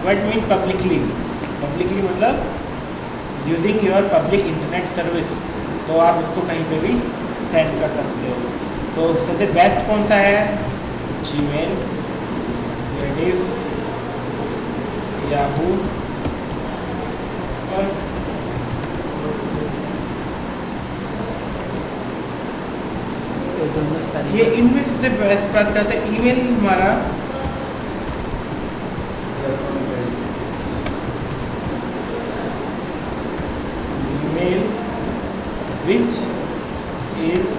What mean publicly? Publicly मतलब using your public internet service, तो आप उसको कहीं पे भी सेंड कर सकते हो। तो सबसे बेस्ट कौन सा है? जीमेल, रेडिफ, याहू और ये इनमें सबसे बेस्ट बात करते हैं ईमेल हमारा email which is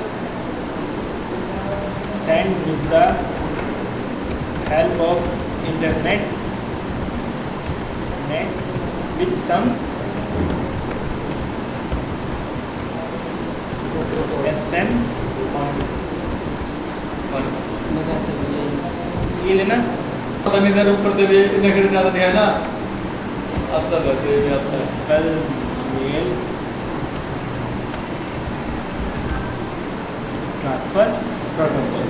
sent with the help of internet with some SM ये लेना पता नहीं इधर ऊपर से भी इधर ज़्यादा दिया ना, आता करते भी आता है कल mail transfer protocol.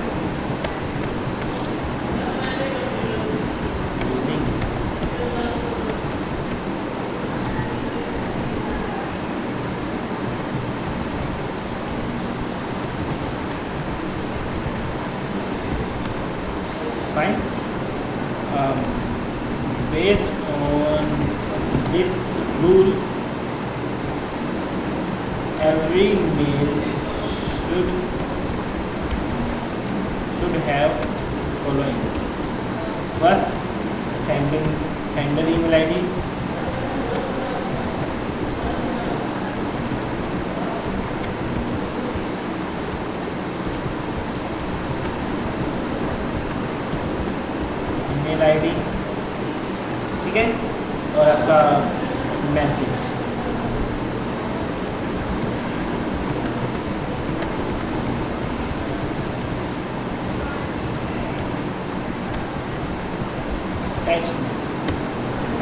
Fine. Based on this rule, every mail should have following. First, sender email ID. Email ID, ठीक है, और आपका मैसेज।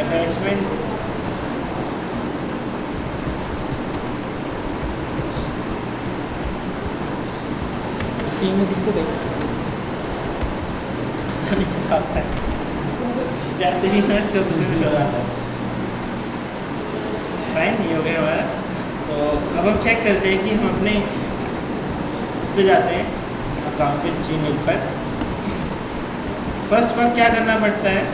अटैचमेंट इसी में दिक्कत है। जाते ही ना तो कुछ हो जाता है। फाइन, ये हो गया हमारा। तो अब हम चेक करते हैं कि हम अपने पे जाते हैं अकाउंट पे जीमेल पर। फर्स्ट बार क्या करना पड़ता है?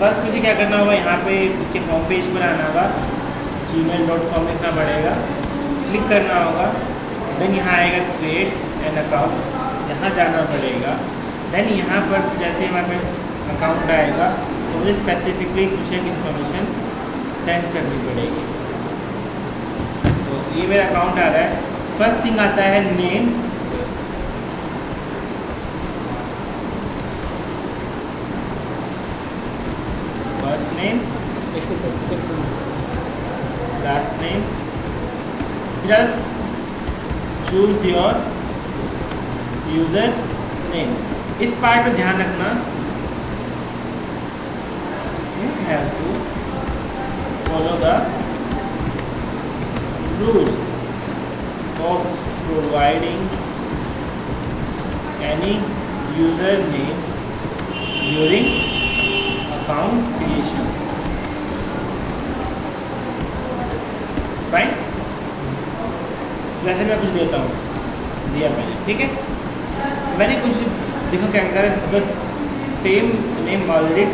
फर्स्ट मुझे क्या करना होगा, यहाँ पे उसके होम पेज पर आना होगा, gmail.com लिखना पड़ेगा, क्लिक करना होगा, देन यहाँ आएगा क्रिएट एन अकाउंट, यहाँ जाना पड़ेगा। देन यहाँ पर जैसे हमारे में अकाउंट आएगा तो मुझे स्पेसिफिकली कुछ एक इन्फॉर्मेशन सेंड करनी पड़ेगी। तो ये मेरा अकाउंट आ रहा है। फर्स्ट थिंग आता है name, first name, last name, फिर चूज योर यूजर नेम। इस पार्ट में ध्यान रखना, you have to follow the rule of providing any username during account creation. Fine? वैसे मैं कुछ देता हूँ, दिया मैंने, ठीक है। मैंने कुछ देखो क्या कहता है, सेम नेम ऑलरेडी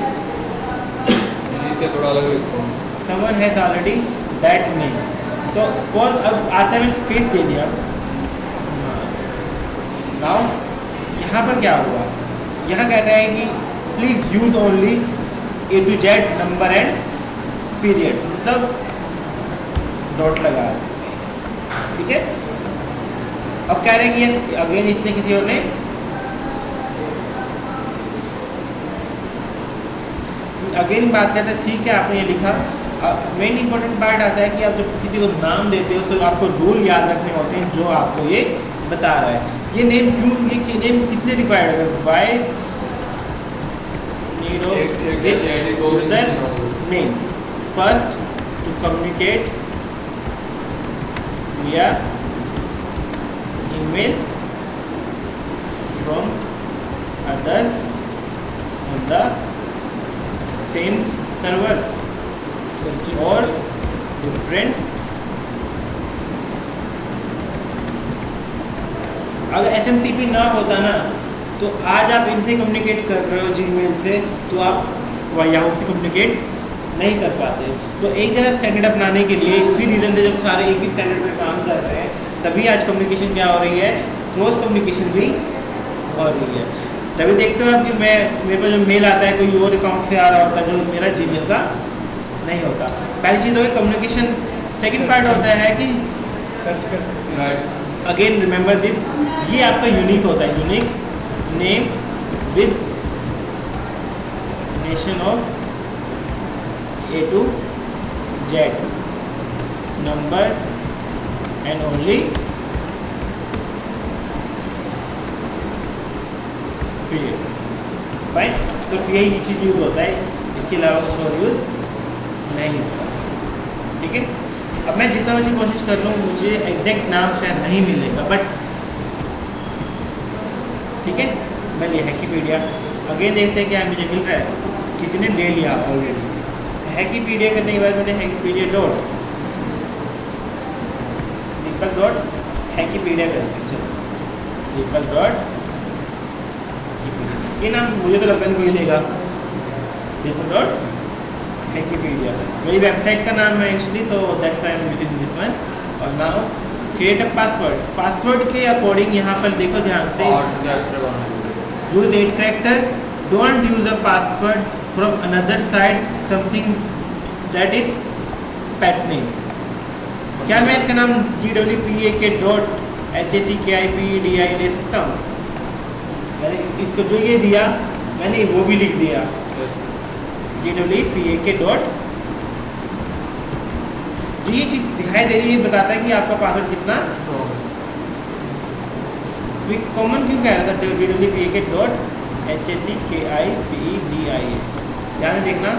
से थोड़ा अलग लिखो, someone has already that name। तो सपोज अब आता है, मैंने स्पेस दे दिया। नाउ यहाँ पर क्या हुआ, यहाँ कहता है कि please use only A to Z number and period, मतलब डॉट लगा, ठीक है। अब कह रहे हैं कि ये अगेन इसने किसी और ने अगेन बात करते हैं, ठीक है आपने ये लिखा। मेन इंपॉर्टेंट पार्ट आता है कि आप जब किसी को नाम देते हो तो आपको रूल याद रखने होते हैं जो आपको ये बता रहा है। ये नेम क्यों, ये नेम किसने रिक्वायर्ड है? Why name first to communicate via email from others on the same server or different। अगर SMTP ना होता ना तो आज आप इनसे कम्युनिकेट कर रहे हो जीमेल से, तो आप याहू से कम्युनिकेट नहीं कर पाते। तो एक जगह स्टैंडर्ड अपनाने के लिए उसी रीज़न से जब सारे एक ही स्टैंडर्ड पर काम कर रहे हैं तभी आज कम्युनिकेशन क्या हो रही है, क्रॉस कम्युनिकेशन भी हो रही है। तभी देखते हो आप कि मेरे पास जो मेल आता है कोई और अकाउंट से आ रहा होता है जो मेरा जीमेल का नहीं होता। पहली चीज़ होगी कम्युनिकेशन। सेकंड पार्ट होता है कि सर्च कर सकते हैं। अगेन रिमेंबर दिस, ये आपका यूनिक होता है, unique name with nation of A to Z, number and only period, fine। तो यही चीज़ यूज होता है, इसके अलावा कुछ और यूज नहीं होता, ठीक है। अब मैं जितना बड़ी कोशिश कर लूँ मुझे एग्जैक्ट नाम शायद नहीं मिलेगा, बट ठीक है मैं लिया हैकीपीडिया। अगेन देखते हैं क्या मुझे मिल रहा है, किसी ने ले लिया ऑलरेडी। हैकीपीडिया करने के बाद मैंने हैकीपीडिया डॉट दीपक डॉट हैकीपीडिया करते हैं। चलो दीपक डॉट, ये नाम मुझे तो लगता है कोई लेगा, दीपक डॉट हैकीपीडिया मेरी वेबसाइट का नाम है एक्चुअली, तो that's why I am using this one. और now create a password. Password के अकॉर्डिंग यहाँ पर देखो ध्यान से, use 8 character, don't use a password from another side something that is pet name। क्या मैं इसका नाम GWPAK डॉट HACKIPEDI ले सकता हूँ? मैंने इसको जो ये दिया मैंने वो भी लिख दिया GWPAK डॉट। जो ये चीज़ दिखाई दे रही है बताता है कि आपका पासवर्ड कितना कॉमन क्यों कह रहा था GWPAK डॉट HACKIPEDI। ध्यान से देखना,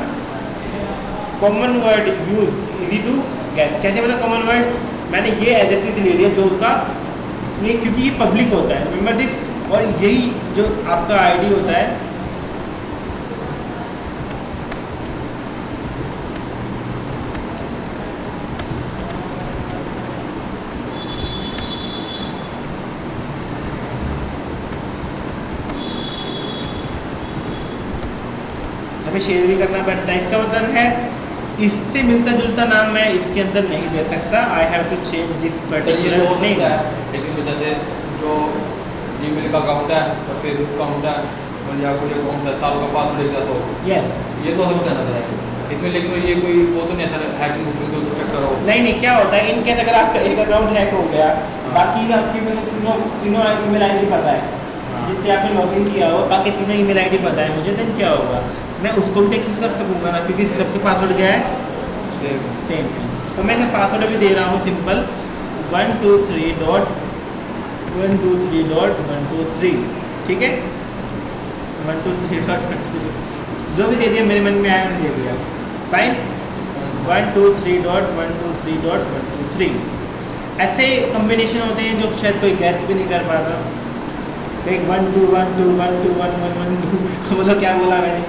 common word use easy to guess. कैसे मतलब कॉमन वर्ड, मैंने ये एज इट इज ले लिया जो उसका, क्योंकि ये पब्लिक होता है, रिमेंबर दिस। और यही जो आपका आईडी होता है, हमें शेयर भी करना पड़ता है। इसका मतलब है इससे मिलता जुलता नाम मैं इसके अंदर नहीं दे सकता, I have to change this particular name. लेकिन जैसे जो जीमेल का अकाउंट है और फेसबुक अकाउंट है और या कोई अकाउंट है, सालों का पासवर्ड एक तो यस ये तो हम कहना चाहिए इसमें, लेकिन ये कोई वो तो नहीं ऐसा हैकिंग तो चेक करो। नहीं क्या होता है इनकेस अगर आपका एक अकाउंट हैक हो गया, बाकी आपकी तीनों ईमेल आईडी पता है जिससे आपने लॉगिन किया हो, बाकी तीनों ईमेल आईडी पता है मुझे, देन क्या होगा मैं उसको भी एक्सेस कर सकूँगा ना, क्योंकि सबके पासवर्ड क्या है सेम है। तो मैं पासवर्ड अभी दे रहा हूँ सिंपल 123 डॉट 123 डॉट 123, ठीक है 123 डॉट 123 जो भी दे दिया मेरे मन में आया मैंने दे दिया, फाइन 123 डॉट 123 डॉट 123। ऐसे कम्बिनेशन होते हैं जो शायद कोई गैस भी नहीं कर पाता। एक 1 2 1 2 1 2 1 1 1 2 मतलब क्या बोला मैंने,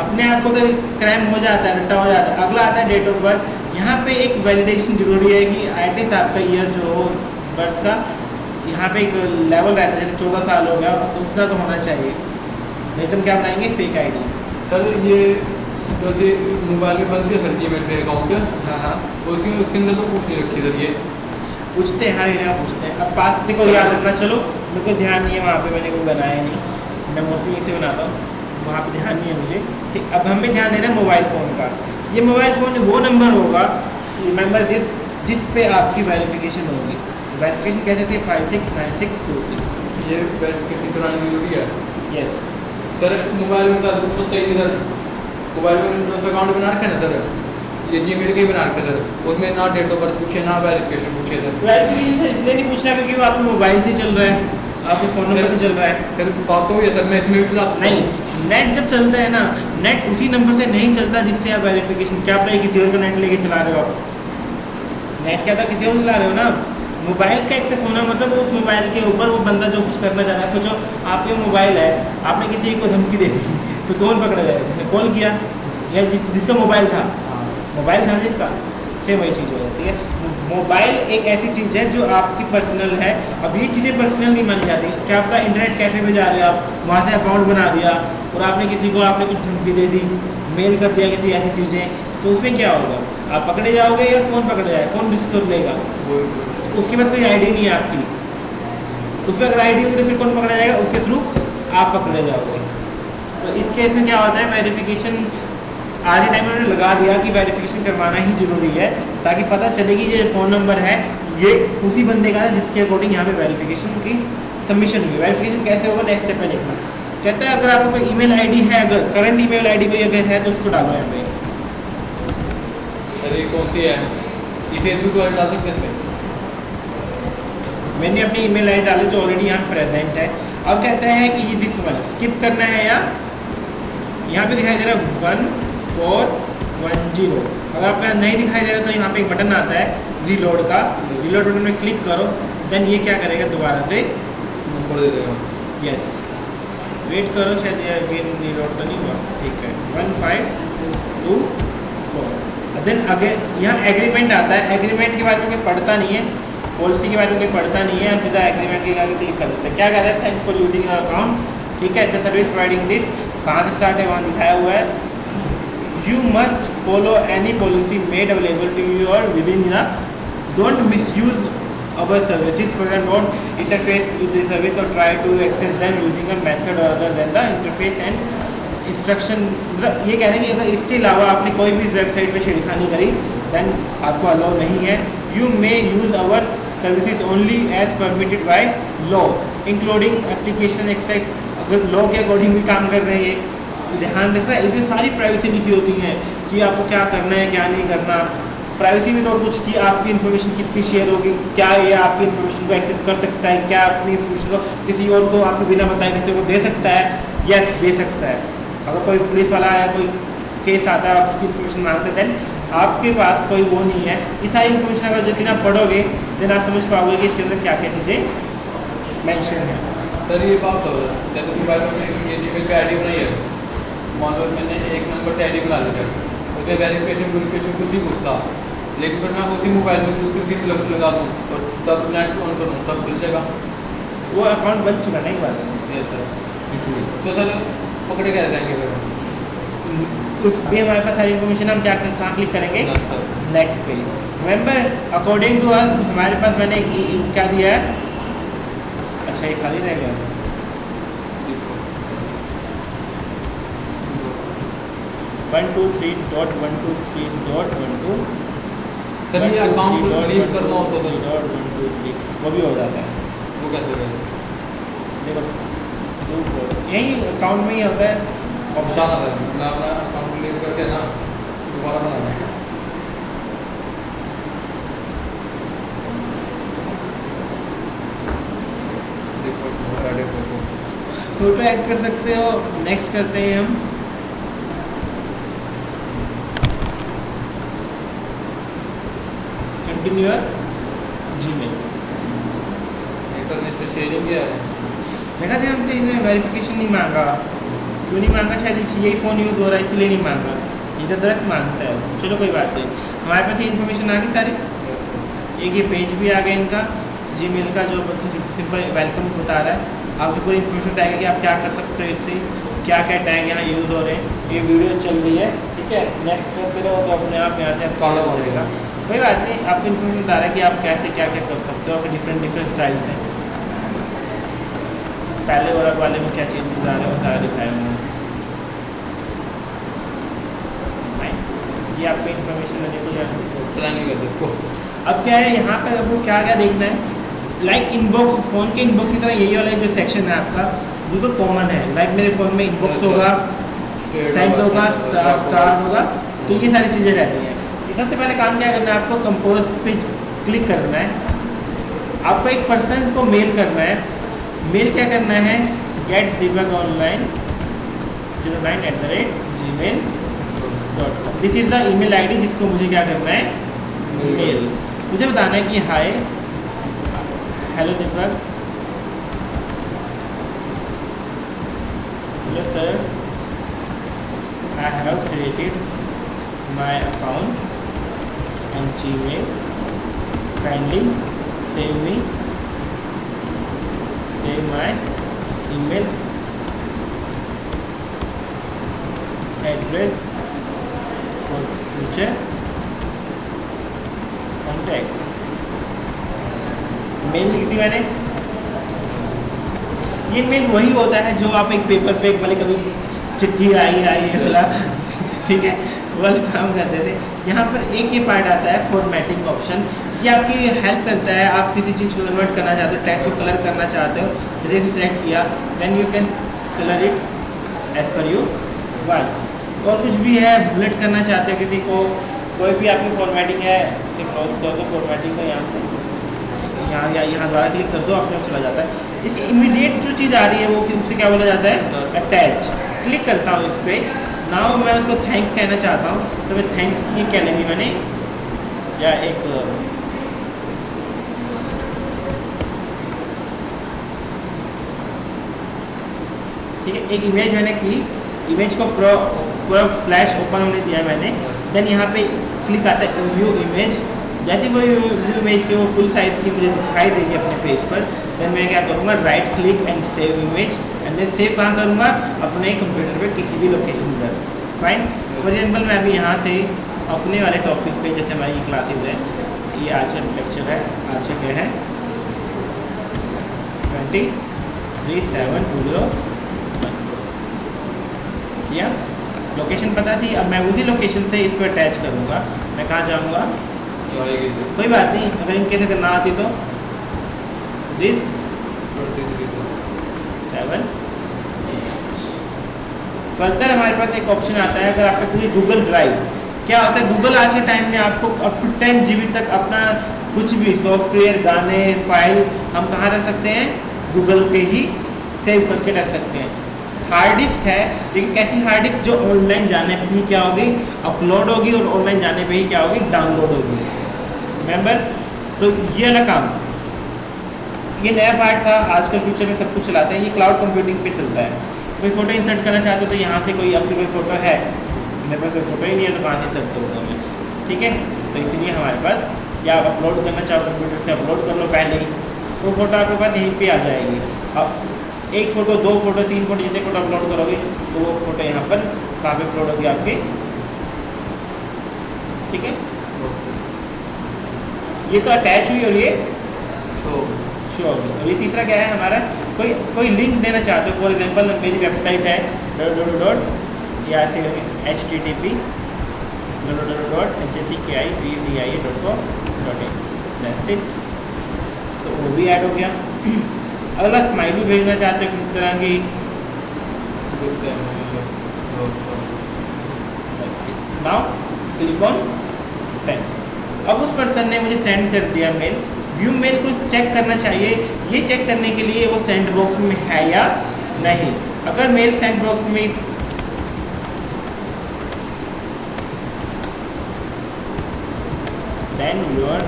अपने आप को तो क्रैम हो जाता है, रट्टा हो जाता है। अगला आता है डेट ऑफ बर्थ। यहाँ पे एक वैलिडेशन जरूरी है कि एटलीस्ट आपका ईयर जो हो बर्थ का, यहाँ पे एक लेवल रहता है, जैसे 14 साल हो गया तो उतना तो होना चाहिए, नहीं तो क्या बनाएंगे फेक आईडी। सर ये जैसे मोबाइल में बनती है सर जीमेल पे अकाउंट, हाँ उसके अंदर तो कुछ नहीं रखी सर, ये पूछते हैं यहाँ पूछते हैं। अब पास देखो याद रखना, चलो मेरे को ध्यान नहीं है वहाँ पे, मैंने कोई बनाया नहीं, मैं मोस्टली इसे बनाता हूँ, वहाँ पे ध्यान नहीं है मुझे, ठीक। अब हमें ध्यान देना है मोबाइल फ़ोन का। ये मोबाइल फ़ोन वो नंबर होगा, रिमेंबर दिस, जिस पे आपकी वेरिफिकेशन होगी। वेरिफिकेशन कैसे थे 569626। ये वेरिफिकेशन कराने की जरूरी है। यस सर मोबाइल में तो कुछ होता ही नहीं सर, मोबाइल में अकाउंट बना रखे ना सर, ये जीमेल के ही बना रखे सर, उसमें ना डेट ऑफ बर्थ पूछे ना वेरिफिकेशन पूछे सर। वेरिफिकेशन इसलिए नहीं पूछना क्योंकि वो आपके मोबाइल से चल रहा है, आपके फ़ोन नंबर से चल रहा है। फिर बात तो ये सर मैं इसमें भी चला सकता नहीं, हूँ। नेट जब चलता है ना, नेट उसी नंबर से नहीं चलता जिससे आप वेरिफिकेशन, क्या पता है किसी और का नेट लेके चला रहे हो आप, नेट क्या था किसी और चला रहे हो ना। मोबाइल का एक्सेस होना मतलब उस मोबाइल के ऊपर वो बंदा जो कुछ करना चाह रहा है। सोचो आपके मोबाइल है, आपने किसी को धमकी दे दी तो कौन पकड़ा जाएगा? जिसने कॉल किया या जिसका मोबाइल था, मोबाइल था जिसका, सेम वही चीज़ हो जाती है। मोबाइल एक ऐसी चीज़ है जो आपकी पर्सनल है। अब ये चीज़ें पर्सनल नहीं मानी जाती। क्या आपका इंटरनेट कैफे में जा रहे हो आप, वहाँ से अकाउंट बना दिया और आपने किसी को आपने कुछ धमकी दे दी, मेल कर दिया किसी ऐसी चीज़ें, तो उसमें क्या होगा? आप पकड़े जाओगे या कौन पकड़े जाएगा? कौन रिस्क लेगा? उसके पास कोई आईडी नहीं है आपकी, उसमें अगर आईडी होगी तो फिर कौन पकड़ा जाएगा? उसके थ्रू आप पकड़े जाओगे। तो इस केस में क्या होता है, वेरिफिकेशन आज के टाइम में उन्होंने लगा दिया कि वेरिफिकेशन करवाना ही जरूरी है, ताकि पता चले कि ये फ़ोन नंबर है ये उसी बंदे का है जिसके अकॉर्डिंग यहाँ पे वेरिफिकेशन की सबमिशन हुई। वेरिफिकेशन कैसे होगा नेक्स्ट स्टेप में देखना। कहता है अगर आपको कोई ईमेल आईडी है, अगर करंट ईमेल आईडी कोई अगर है तो उसको डालो यहाँ पे। सर ये कौन सी है? ये फेसबुक वाले डाल सकते हैं? मैंने अपनी ईमेल आईडी डाली जो ऑलरेडी यहाँ प्रेजेंट है। अब कहता है कि ये दिस वन स्किप करना है, या यहाँ पे दिखाई दे रहा है 1410। अगर आपका नहीं दिखाई दे रहा तो यहाँ पे एक बटन आता है रीलोड का, रीलोड बटन में क्लिक करो, देन ये क्या करेगा दोबारा से नंबर दे देगा। यस वेट करो, शायद ये अगेन रीलोड तो नहीं हुआ, ठीक है 1524। देन अगेन यहाँ एग्रीमेंट आता है। एग्रीमेंट के बारे में कोई पढ़ता नहीं है, पॉलिसी के बारे में कोई पढ़ता नहीं है, हम सीधा एग्रीमेंट के आगे क्लिक कर देते हैं। क्या कहता है? Thanks for using your account, ठीक है, द सर्विस प्रोवाइडिंग दिस, कहाँ से स्टार्ट है वहाँ दिखाया हुआ है। You must follow any policy made available to you और within the, don't misuse our services, for the don't interface with the service और try to access them using a method other than the interface and instruction. मतलब ये कह रहे हैं कि अगर इसके अलावा आपने कोई भी इस वेबसाइट पर छेड़खानी करी देन आपको अलाउ नहीं है। You may use our services only as permitted by law including application except. अगर लॉ के अकॉर्डिंग भी काम कर रहे हैं, ध्यान रखना है। इसमें सारी प्राइवेसी लिखी होती है कि आपको क्या करना है क्या नहीं करना। प्राइवेसी में तो कुछ कि आपकी इन्फॉर्मेशन कितनी शेयर होगी, क्या ये आपकी इन्फॉर्मेशन को एक्सेस कर सकता है, क्या अपनी इन्फॉर्मेशन को किसी और को आपको बिना बताए किसी को दे सकता है, यस दे सकता है। अगर कोई पुलिस वाला या कोई केस आता है आप उसकी इन्फॉर्मेशन मांगते हैं, देन आपके पास कोई वो नहीं है। ये सारी इन्फॉर्मेशन अगर जितनी आप पढ़ोगे देन आप समझ पाओगे कि इसके अंदर क्या क्या चीज़ें मैंशन है। सर ये बात हो जैसे मोबाइल में मैंने जीमेल पे आईडी बनाई है, मान लो मैंने एक नंबर से आईडी बना ली है, उसमें वेरिफिकेशन कुछ ही पूछता, लेकिन फिर मैं उसी मोबाइल में दूसरी सिम लगा दूँ और तब नेट ऑन करूँ तब खुल जाएगा। वो अकाउंट बन चुका नहीं बात ये सर इसलिए तो सर पकड़े कैसे जाएंगे फिर? उस भी हमारे पास सारी इन्फॉर्मेशन हम क्या कहाँ क्लिक करेंगे? Next page. Remember according to us हमारे पास मैंने क्या दिया है? अच्छा ये खाली रह गया। 123.123.12 सर ये अकाउंट रिलीज करना हो तो सर 123 वो भी हो जाता है। वो कैसे करें? देखो यही अकाउंट में ही होता है ऑप्शन आता है, मैं अपना अकाउंट रिलीज करके ना दोबारा बनाना है। फोटो ऐड कर सकते हो। नेक्स्ट करते हैं हम कंटिन्यू योर जीमेल। सर ने तो शेयरिंग किया है, देखा था हमसे इन्हें वेरिफिकेशन नहीं मांगा, क्यों नहीं मांगा? शायद यही फ़ोन यूज़ हो रहा है इसलिए नहीं मांगा, इधर दरख्त मांगता है। चलो कोई बात नहीं, हमारे पास ये इन्फॉर्मेशन आ गई सारी। एक ये पेज भी आ गया इनका जीमेल का जो सिंपल वेलकम बता रहा है। आपको पूरी इन्फॉर्मेशन बताएगा कि आप क्या कर सकते हो इससे, क्या क्या टैग यहाँ यूज़ हो रहे हैं। ये वीडियो चल रही है, ठीक है, नेक्स्ट करते रहो तो अपने आप यहाँ से काला हो जाएगा। कोई बात नहीं, आपको इन्फॉर्मेशन बता रहा है कि आप कैसे क्या क्या कर सकते हो। आपके डिफरेंट स्टाइल्स हैं, पहले वाले में क्या चेंजेस आ रहे हैं वो सारा दिखाया उन्होंने। ये आपको इन्फॉर्मेशन देने को चलाएंगे कैसे इसको? अब क्या है यहाँ पे आपको क्या क्या देखना है? लाइक इनबॉक्स, फ़ोन के इनबॉक्स की तरह यही वाला जो सेक्शन है आपका बिल्कुल कॉमन है। लाइक मेरे फ़ोन में इनबॉक्स होगा, सेंड होगा, स्टार होगा, तो ये सारी चीज़ें रहती हैं। ये सबसे पहले काम क्या करना है, आपको कंपोज पे क्लिक करना है। आपको एक पर्सन को मेल करना है। मेल क्या करना है, get Deepak online 09@gmail.com। This is the email ID जिसको मुझे क्या करना है, मेल। मुझे बताना है कि hi hello Deepak, hello sir, I have created my account on Gmail, kindly save my email address for future contact। मेल लिख दी मैंने। ये मेल वही होता है जो आप एक पेपर पे वाले कभी चिट्ठी आई है बोला, ठीक है, वो वाला काम करते थे। यहाँ पर एक ये पार्ट आता है फॉर्मेटिंग ऑप्शन। ये आपकी हेल्प करता है, आप किसी चीज़ को कन्वर्ट करना चाहते हो, टेक्स्ट को कलर करना चाहते हो, जैसे कि सिलेक्ट किया, then you can colour it as per you want. और कुछ भी है, बुलेट करना चाहते हो किसी को, कोई भी आपकी फॉर्मेटिंग है, इसे क्रॉस कर दो फॉर्मेटिंग को, यहाँ से यहाँ द्वारा क्लिक कर दो, अपने आप चला जाता है। इसकी इमीडिएट जो चीज़ आ रही है वो उससे क्या बोला जाता है, अटैच। क्लिक करता हूँ इस पर, नाउ मैं उसको थैंक कहना चाहता हूँ, तो मैं थैंक्स की कह लेंगी मैंने, या एक ठीक है, एक इमेज मैंने की, इमेज को पूरा फ्लैश ओपन होने दिया मैंने। देन यहाँ पे क्लिक आता है व्यू इमेज। जैसे वो व्यू इमेज पे वो फुल साइज की मुझे दिखाई देगी अपने पेज पर, देन मैं क्या करूँगा, right click and save image, and then save कहाँ करूँगा, अपने कंप्यूटर पे किसी भी लोकेशन पर। फाइन। फॉर एग्जाम्पल मैं अभी यहाँ से अपने वाले टॉपिक पे, जैसे हमारी ये क्लासेज है, ये आज का लेक्चर है, आज का क्या है 23/7/2014 किया, लोकेशन पता थी। अब मैं उसी लोकेशन से इसको अटैच करूँगा। मैं कहाँ जाऊँगा, कोई बात नहीं, अगर इनके अगर ना आती तो दिस 7। फर्दर हमारे पास एक ऑप्शन आता है, अगर आपका कोई गूगल ड्राइव, क्या होता है गूगल आज के टाइम में आपको अप टू 10 GB तक अपना कुछ भी सॉफ्टवेयर, गाने, फाइल हम कहाँ रख सकते हैं, गूगल पे ही सेव करके रख सकते हैं। हार्ड डिस्क है, लेकिन कैसी हार्ड डिस्क, जो ऑनलाइन जाने पे ही क्या होगी, अपलोड होगी, और ऑनलाइन जाने पे ही क्या होगी, डाउनलोड होगी। रिमेंबर, तो ये वाला काम, ये नया पार्ट था। आजकल फ्यूचर में सब कुछ चलाते हैं, ये क्लाउड कंप्यूटिंग पे चलता है। कोई फोटो इंसर्ट करना चाहते हो तो यहाँ से कोई अपनी कोई फोटो है, मेरे पास कोई फोटो ही नहीं है तो कहाँ से इंसर्ट करूँगा मैं, ठीक है। तो इसीलिए हमारे पास, या आप अपलोड करना चाहो कंप्यूटर से अपलोड कर लो पहले ही, तो फोटो आपके पास यहीं पे आ जाएगी। अब एक फ़ोटो, 2 फोटो, 3 फोटो, जितने फोटो अपलोड करोगे तो वो फोटो यहाँ पर कहाँ पे अपलोड होगी आपके, ठीक है। ये तो अटैच हुई, और ये शो होगी। और ये तीसरा क्या है हमारा, कोई लिंक देना चाहते हो। फॉर एग्जांपल मेरी वेबसाइट है या से http://httki.com.in, तो वो भी ऐड हो गया। अगला स्माइली भेजना चाहते हो किसी तरह की, नाउ क्लिक ऑन सेंड। अब उस पर्सन ने मुझे सेंड कर दिया मेल। व्यू मेल को चेक करना चाहिए, ये चेक करने के लिए वो सेंड बॉक्स में है या नहीं। अगर मेल सेंड बॉक्स में then your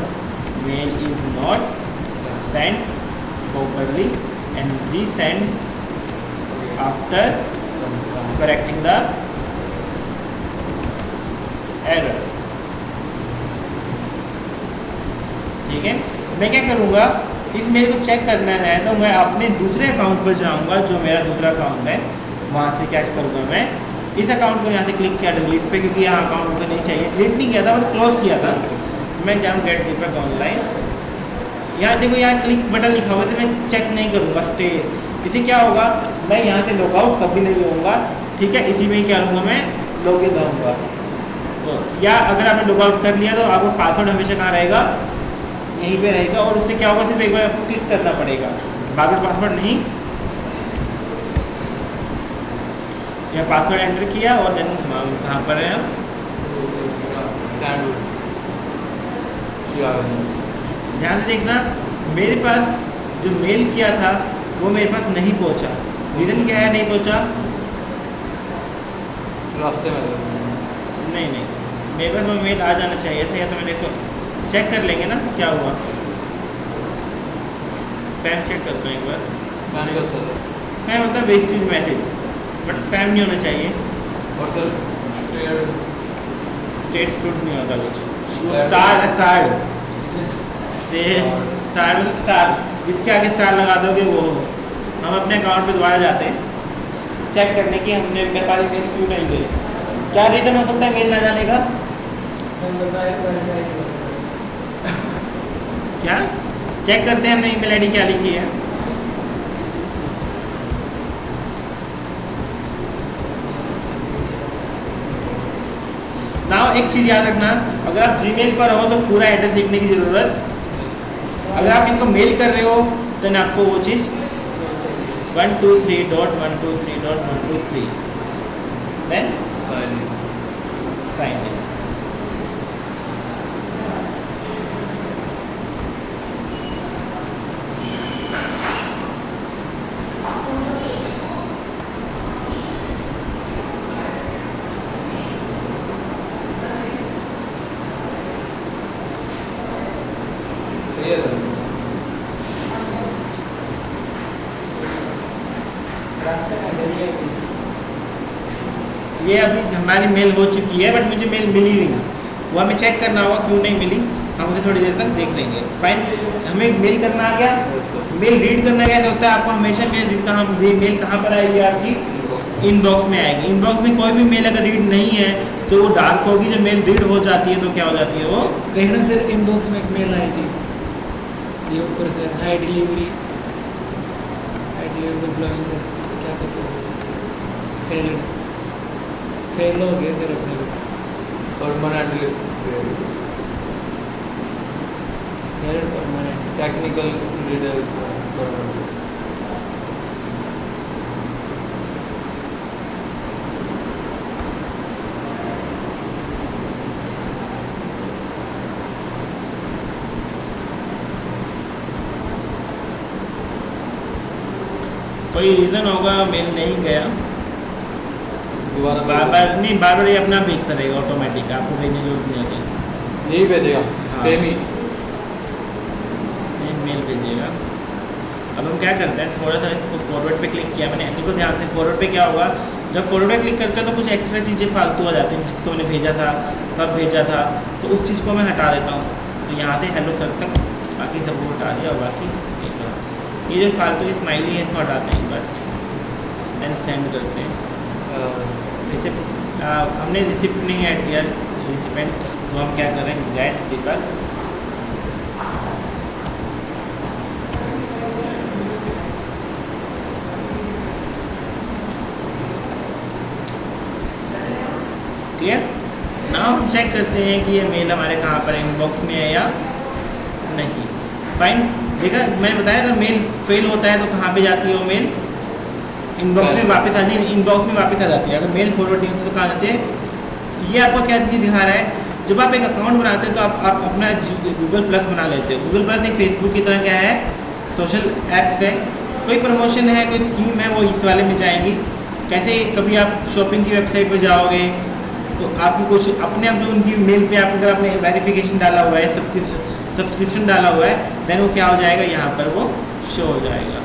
mail is not sent properly and resend after correcting the error। ठीक है, मैं क्या करूँगा, इस मेल को चेक करना है तो मैं अपने दूसरे अकाउंट पर जाऊँगा, जो मेरा दूसरा अकाउंट है, वहाँ से क्या करूँगा, मैं इस अकाउंट को यहाँ से क्लिक किया डिलीट पे, क्योंकि यहाँ अकाउंट मुझे नहीं चाहिए। डिलीट नहीं किया था, मतलब क्लोज किया था। मैं जाऊँ गेट दीपक ऑनलाइन, यहाँ देखो यहाँ क्लिक बटन लिखा हुआ है, तो मैं चेक नहीं करूँगा, स्टे। इसे क्या होगा, मैं यहाँ से लॉगआउट कभी नहीं होऊंगा, ठीक है। इसी में ही क्या करूँगा, मैं लॉगिन रहूँगा। तो या अगर आपने लॉगआउट कर लिया तो आपको पासवर्ड हमेशा कहाँ रहेगा, यहीं पे रहेगा और उससे क्या होगा, सिर्फ एक बार आपको क्लिक करना पड़ेगा, बार बार पासवर्ड नहीं। यह पासवर्ड एंटर किया और देन कहाँ पर है आप, ध्यान से देखना मेरे पास जो मेल किया था वो मेरे पास नहीं पहुंचा। रीज़न क्या है नहीं पहुंचा? रास्ते में नहीं नहीं, मेरे पास वो मेल आ जाना चाहिए था, या तो मैंने चेक कर लेंगे ना क्या हुआ। स्पैम चेक करता हूँ एक बार। मैंने करता था स्पैम होता है वेस्टेज मैसेज, बट स्पैम नहीं होना चाहिए। और सर स्टेट शूट नहीं होता कुछ, स्टार स्टार स्टेट स्टार मतलब स्टार, जिसके आगे स्टार लगा दोगे वो। हम अपने अकाउंट पे दोबारा जाते हैं चेक करने की हमने व्यापारी मेल क्यों नहीं गए, क्या रीज़न हो सकता है मेल ना जाने का? क्या चेक करते हैं हमने ईमेल आईडी क्या लिखी है। नाउ एक चीज़ याद रखना, अगर आप जीमेल पर हो तो पूरा एड्रेस लिखने की ज़रूरत, अगर आप इसको मेल कर रहे हो तो आपको वो चीज़ 123.123.123 देन साइन इन। ये अभी हमारी मेल हो चुकी है बट मुझे मेल मिली नहीं, वो हमें चेक करना होगा क्यों नहीं मिली, हम उसे थोड़ी देर तक देख लेंगे। फाइन, हमें मेल करना आ गया, मेल रीड करना कैसे होता है, आपको हमेशा मेल कहाँ पर आएगी आपकी इनबॉक्स में आएगी। इनबॉक्स में कोई भी मेल अगर रीड नहीं है तो वो डार्क होगी, जब मेल रीड हो जाती है तो क्या हो जाती है वो देखना सर इनबॉक्स में एक मेल आई थी, ये ऊपर से हाई डिलीवरी क्या कहते हैं, फेल हो गया सर अपने परमानेंटली परमानेंट टेक्निकल रीडर कोई रीज़न होगा मेल नहीं गया, दोबारा बार बार ये अपना भेजता रहेगा ऑटोमेटिक, आपको भेजने की जरूरत नहीं होती, यही भेजेगा हाँ। सेम ही सेम मेल भेजिएगा। अब हम क्या करते हैं, थोड़ा सा इसको फॉरवर्ड पे क्लिक किया मैंने, देखो ध्यान से फॉरवर्ड पे क्या होगा, जब फॉरवर्ड पे क्लिक करते हैं तो कुछ एक्स्ट्रा चीज़ें फालतू आ जाती हैं, जिसको मैंने भेजा था कब भेजा था, तो उस चीज़ को मैं हटा देता हूँ। तो यहाँ से हेलो सर तक बाकी सबको हटा दिया, और बाकी ये जो फालतू की स्माइली है इसको हटाते हैं एक बार, देन सेंड करते हैं। रिसिप्ट हमने रिसिप्ट नहीं ऐड किया रिसिपेंट, तो हम क्या करें गेट डिबग क्लियर। नाउ हम चेक करते हैं कि ये मेल हमारे कहाँ पर इनबॉक्स में है या नहीं। फाइन, देखा मैंने बताया अगर मेल फेल होता है तो कहाँ पे जाती है वो मेल, इनबॉक्स में वापस आ जाती है, इनबॉक्स में वापस आ जाती है। अगर मेल फॉरवर्ड नहीं होती तो कहाँ जाती है। ये आपको क्या चीज़ दिखा रहा है, जब आप एक अकाउंट बनाते हैं तो आप अपना गूगल प्लस बना लेते हो। गूगल प्लस एक फेसबुक की तरह क्या है, सोशल ऐप्स है, कोई प्रमोशन है कोई स्कीम है वो इस वाले में जाएंगी। कैसे कभी आप शॉपिंग की वेबसाइट पर जाओगे तो आपकी कुछ अपने आप जो उनकी मेल पे आप अगर आपने वेरिफिकेशन डाला हुआ है, सब्सक्रिप्शन डाला हुआ है, देन वो क्या हो जाएगा यहाँ पर वो शो हो जाएगा।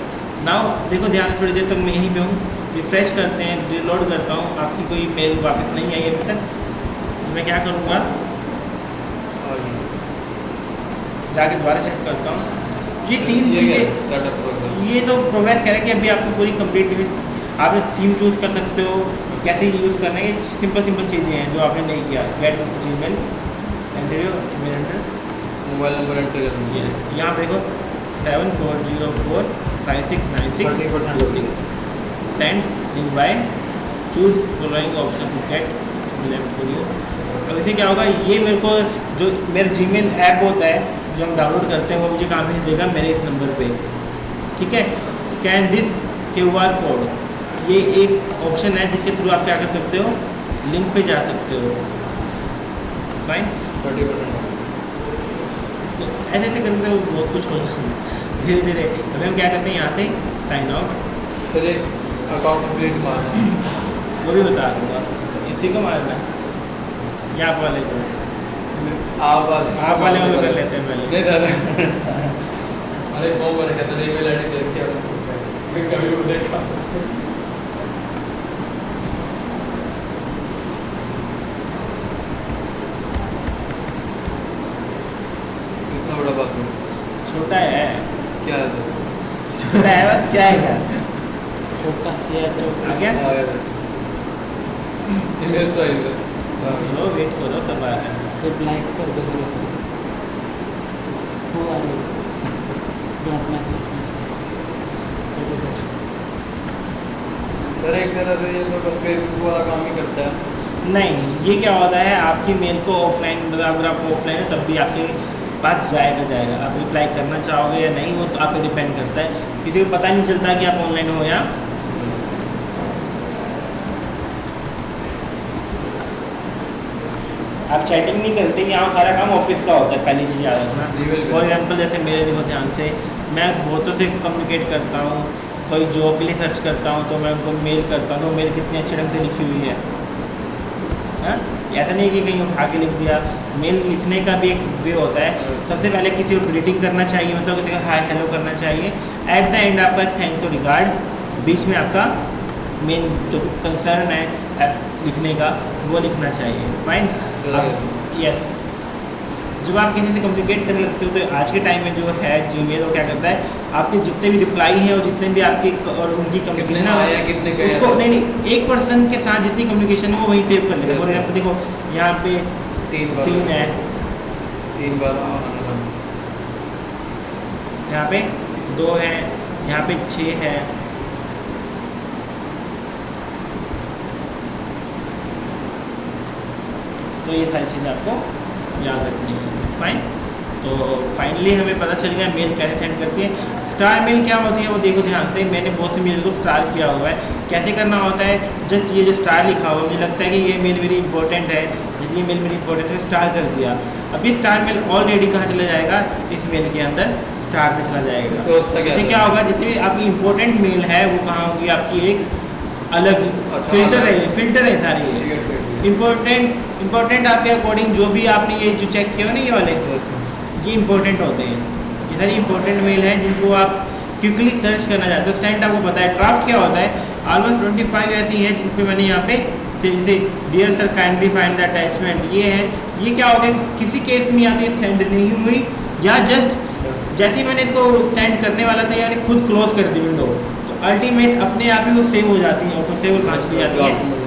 नाउ देखो ध्यान से, थोड़ी देर तक मैं यहीं पे हूँ, रिफ्रेश करते हैं, रिलोड करता हूँ, आपकी कोई मेल वापस नहीं आई अभी तक, तो मैं क्या करूँगा जाके दोबारा चेक करता हूँ। ये तीन चीज़ें, ये तो प्रोग्रेस कह रहा है कि अभी आपको पूरी कंप्लीट, आप थीम चूज़ कर सकते हो, कैसे यूज़ करना है, सिंपल चीज़ें हैं जो आपने नहीं किया। Get Gmail mobile number enter करेंगे, यहाँ देखो 7404569626 send invite choose following option to get left for you. अब इसे क्या होगा, ये मेरे को जो मेरा जीमेल ऐप होता है जो हम डाउनलोड करते हैं वो मुझे कहाँ भेज देगा, मेरे इस नंबर पे। ठीक है, स्कैन दिस QR कोड, ये एक ऑप्शन है जिसके थ्रू आप क्या कर सकते हो, लिंक पे जा सकते हो। फाइन, 30% तो ऐसे ऐसे करते हुए बहुत कुछ होगा धीरे धीरे। अभी हम क्या करते हैं, यहाँ से साइन आउट, सर ये अकाउंट डिलीट मारना, वो भी बता दूँगा। इसी को मारना है या आप वाले को, आप वाले में कर लेते हैं पहले। नहीं दादा अरे फॉर्म भर के तो ईमेल आईडी देख के मैं कभी वो देखा। इतना बड़ा बाथरूम छोटा है, क्या है तो? छोटा है बस, क्या है छोटा सी है तो आ गया। आ गया इमेज तो आई चलो वेट करो, तब आ रहा है। रिप्लाई कर दो सर उसे, वो आ रही डोंट मैसेज मी कर दो सर। सर एक तरह से ये तो बस फेसबुक वाला काम ही करता है। नहीं, ये क्या होता है, आपकी मेल को ऑफलाइन, अगर आप ऑफलाइन है तब भी आपके पास जाएगा। आप रिप्लाई करना चाहोगे या नहीं, वो तो आप पे डिपेंड करता है। किसी को पता नहीं चलता कि आप ऑनलाइन हो या आप चैटिंग नहीं करते। यहाँ सारा काम ऑफिस का होता है, पहली चीज़ याद रखना। फॉर एग्जाम्पल जैसे मेरे, देखो ध्यान से, मैं बहुतों से कम्युनिकेट करता हूँ, कोई जॉब के लिए सर्च करता हूँ तो मैं उनको मेल करता हूँ, तो मेल कितनी अच्छे ढंग से लिखी हुई है। हाँ, ऐसा नहीं कि कहीं उठा के लिख दिया। मेल लिखने का भी एक वे होता है। सबसे पहले किसी को ग्रीटिंग करना चाहिए, मतलब किसी को हाय हेलो करना चाहिए। एट द एंड आपका थैंक्स और रिगार्ड, बीच में आपका मेन जो कंसर्न है लिखने का वो लिखना चाहिए। Fine, yes. जब आप किसी से कम्युनिकेट करने लगते हो तो आज के टाइम में जो है जीमेल वो क्या करता है, आपके जितने भी रिप्लाई हैं और जितने भी आपकी और उनकी कम्युनिकेशन है, कितने उसको नहीं, एक पर्सन के साथ जितनी कम्युनिकेशन है वो वहीं सेव कर लेगा। फॉर एग्जाम्पल देखो यहाँ पे 3 है, 3 बार आना, यहाँ पे 2 है, यहाँ पे 6 है, तो ये सारी चीज़ें आपको याद रखनी है। फाइन, तो फाइनली हमें पता चल गया मेल कैसे सेंड करती है। स्टार मेल क्या होती है वो देखो ध्यान से, मैंने बहुत सी मेल को स्टार किया हुआ है। कैसे करना होता है, जस्ट ये जो स्टार लिखा हुआ, मुझे लगता है कि ये मेल मेरी इंपॉर्टेंट है, जैसे ये मेल मेरी इंपॉर्टेंट है, स्टार कर दिया। अभी स्टार मेल ऑलरेडी कहाँ चला जाएगा, इस मेल के अंदर स्टार में चला जाएगा। तो इससे क्या होगा, जितनी आपकी इंपॉर्टेंट मेल है वो कहाँ होगी, आपकी एक अलग फिल्टर है सारी इम्पोर्टेंट आपके अकॉर्डिंग जो भी आपने ये जो चेक किया ना, ये वाले ये इंपॉर्टेंट होते हैं। ये सारी इंपॉर्टेंट मेल हैं जिनको आप क्विकली सर्च करना चाहते हो। सेंड आपको पता है, ड्राफ्ट क्या होता है, ऑलमोस्ट 25 ऐसी हैं जिन पे मैंने यहाँ पे जैसे dear sir kindly find the attachment, ये है। ये क्या हो गया, किसी केस में यहाँ पे सेंड नहीं हुई, या जस्ट जैसे ही मैंने इसको सेंड करने वाला था यार खुद क्लोज कर दी विंडो, तो अल्टीमेट अपने आप ही वो सेव हो जाती है, ऑटो सेव कहाँ चली जाती है।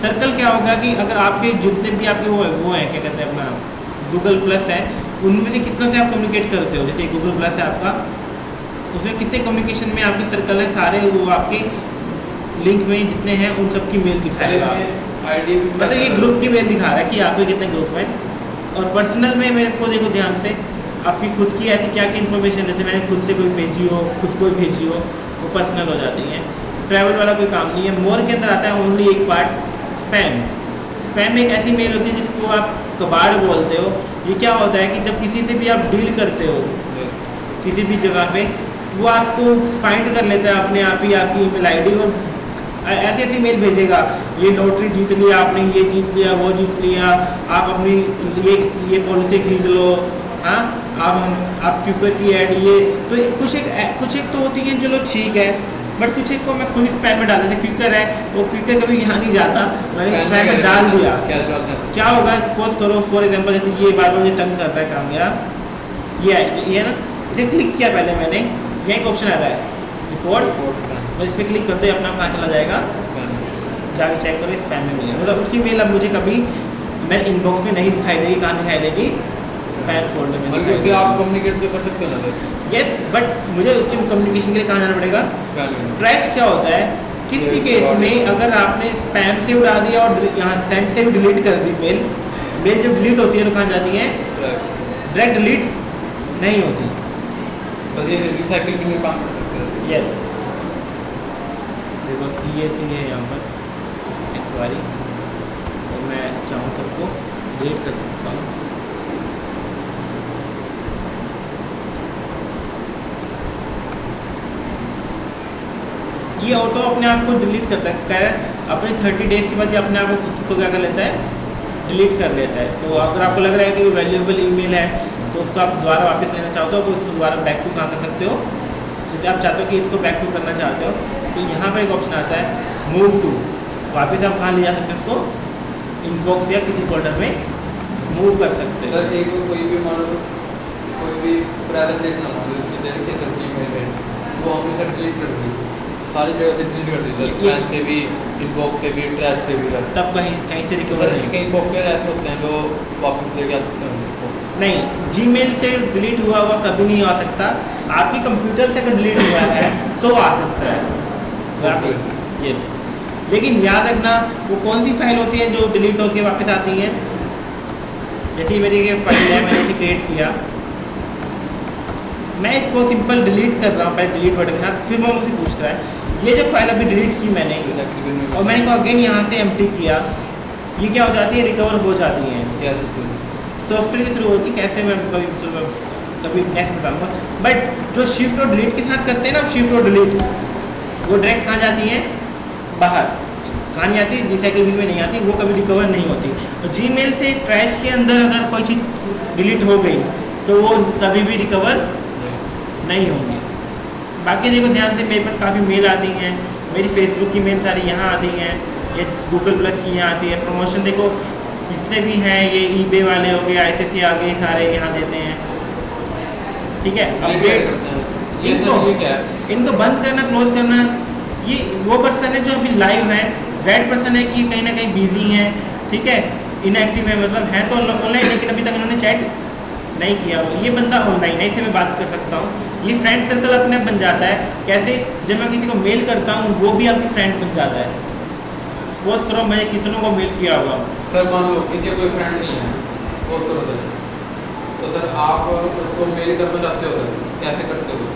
सर्कल क्या होगा कि अगर आपके जितने भी आपके वो है क्या कहते हैं अपना गूगल प्लस है, उनमें से कितनों से आप कम्युनिकेट करते हो। जैसे गूगल प्लस है आपका, उसमें कितने कम्युनिकेशन में आपके सर्कल है, सारे वो आपके लिंक में जितने हैं उन सब की मेल दिखाएगा। मतलब ये ग्रुप की मेल दिखा रहा है कि आपके कितने ग्रुप हैं। और पर्सनल में मेरे को देखो ध्यान से, आपकी खुद की ऐसी क्या क्या इन्फॉर्मेशन, जैसे मैंने खुद से कोई भेजी हो, खुद कोई भेजी हो, वो पर्सनल हो जाती है। ट्रैवल वाला कोई काम नहीं है। मोर के अंदर आता है ओनली एक पार्ट, स्पैम। स्पैम एक ऐसी मेल होती है जिसको आप कबाड़ बोलते हो। ये क्या होता है कि जब किसी से भी आप डील करते हो किसी भी जगह पे, वो आपको फाइंड कर लेता है अपने आप ही आपकी ईमेल आईडी, और ऐसी ऐसी मेल भेजेगा, ये लॉटरी जीत लिया आपने, ये जीत लिया, वो जीत लिया, आप अपनी ये पॉलिसी खरीद लो, हाँ आप क्यूकर की ऐड, ये तो कुछ एक तो होती है चलो ठीक है, बट कुछ एक को मैं खुद स्पैम में डाल देता। क्यूकर है वो क्यूकर कभी यहाँ नहीं जाता, मैंने स्पैम में डाल दिया। क्या होगा, सपोज करो फॉर एग्जांपल जैसे ये बार बार मुझे तंग करता है काम मेरा, ये है ना, इसे क्लिक किया पहले मैंने, यहाँ एक ऑप्शन आ रहा है रिपोर्ट, और इस पर क्लिक करते अपना कहाँ चला जाएगा, जाके चेक करो स्पैम में मिलेगा। मतलब उसकी मेल अब मुझे कभी मेरे इनबॉक्स में नहीं दिखाई देगी, कहाँ दिखाई देगी, स्पैम फोल्डर में। उससे आप कम्युनिकेट तो कर सकते हो ना। यस, बट मुझे उसके कम्युनिकेशन के लिए कहाँ जाना पड़ेगा, ट्रैश। क्या होता है, किसी केस में अगर आपने स्पैम से उड़ा दिया और यहाँ सेंड से भी डिलीट कर दी मेल जब डिलीट होती है तो कहाँ जाती है, डायरेक्ट डिलीट नहीं होती। बस ये रिसाइकिल भी नहीं काम कर सकते। यस, देखो सी है यहाँ पर एक बारी, तो मैं चाहूँ सबको डिलीट कर सकता हूँ। ये ऑटो अपने आप को डिलीट करता है, अपने 30 डेज के बाद ये अपने आप को खुद को क्या कर लेता है, डिलीट कर लेता है। तो अगर आपको लग रहा है कि वो वैल्यूएबल ईमेल है तो उसको आप दोबारा वापस लेना चाहते हो तो उसको दोबारा बैक टू कहाँ कर सकते हो, जैसे आप चाहते हो कि इसको बैक टू करना चाहते हो तो यहाँ पर एक ऑप्शन आता है मूव टू, वापस आप कहाँ ले जा सकते हो उसको, इनबॉक्स या किसी फोल्डर में मूव कर सकते हो। सर एक कोई भी मान लो कोई भी प्रेजेंटेशन मान लो इसमें दे रखी है सर ईमेल में, वो हमने सर डिलीट कर दी, सारी जगह से डिलीट कर दी सर, स्पैम से भी, इनबॉक्स से भी, ट्रैश से भी सर। तब कहीं से रिकवर सर नहीं, कई सॉफ्टवेयर ऐसे होते हैं जो वापस लेके आ सकते हैं उनको। नहीं, जीमेल से डिलीट हुआ कभी नहीं आ सकता, आपके कंप्यूटर से अगर डिलीट हुआ है तो आ सकता है। यस, लेकिन याद रखना वो कौन सी फाइल होती है जो डिलीट होकर वापस आती है। जैसे मेरी ये फाइल है, मैंने इसे क्रिएट किया, मैं इसको सिंपल डिलीट कर रहा हूँ पहले डिलीट बटन के साथ, फिर वो मुझसे पूछता है ये जो फाइल अभी डिलीट की मैंने और मैंने को अगेन यहाँ से एम्प्टी किया, ये क्या हो जाती है, रिकवर हो जाती हैं सॉफ्टवेयर के थ्रू होती। कैसे मैं कभी नेक्स्ट बताऊँगा। बट जो शिफ्ट और डिलीट के साथ करते हैं ना, शिफ्ट और डिलीट, वो डायरेक्ट कहाँ जाती हैं, बाहर, कहाँ नहीं आती, रिसाइकिल बिन में नहीं आती, वो कभी रिकवर नहीं होती। तो जीमेल से ट्रैश के अंदर अगर कोई चीज़ डिलीट हो गई तो वो कभी भी रिकवर नहीं होंगी। बाकी देखो ध्यान से, मेरे पास काफ़ी मेल आती हैं, मेरी फेसबुक की मेल सारी यहाँ आती हैं, ये गूगल प्लस की यहाँ आती है, प्रमोशन देखो जितने भी हैं, ये ईबे वाले हो गए, ICC आ गए, सारे यहाँ देते हैं। ठीक है, अपडेट इनको बंद करना, क्लोज करना, ये वो पर्सन है जो अभी लाइव है, रेड पर्सन है कि कहीं ना कहीं बिजी है, ठीक है, इनएक्टिव है, मतलब है तो ऑनलाइन लेकिन अभी तक उन्होंने चैट नहीं किया। ये बंदा ऑनलाइन है, इससे मैं बात कर सकता हूँ। ये फ्रेंड सर्कल अपने आप बन जाता है। कैसे, जब मैं किसी को मेल करता हूँ वो भी आपकी फ्रेंड बन जाता है। सपोज करो मैं कितनों को मेल किया होगा सर, मान लो किसी का कोई फ्रेंड नहीं है, सपोज करो सर, तो सर आप उसको मेल करना चाहते हो सर, कैसे करते हो?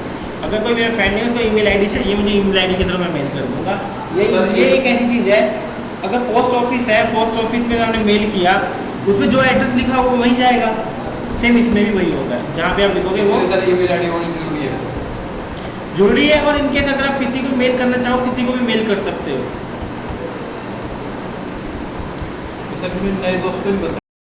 अगर कोई मेरा फ्रेंड नहीं है, उसको ईमेल आईडी चाहिए, मुझे ईमेल आईडी के थ्रू मैं मेल कर दूँगा। सर, ये एक ऐसी चीज़ है, अगर पोस्ट ऑफिस है, पोस्ट ऑफिस में आपने मेल किया, उसमें जो एड्रेस लिखा होगा वो वहीं जाएगा। सेम इसमें भी वही होगा, जहाँ पे आप लिखोगे वो सर ईमेल आईडी होनी जरूरी जरूरी है। और इनकेस अगर आप किसी को मेल करना चाहो, किसी को भी मेल कर सकते हो। सर मैं नए दोस्तों भी बता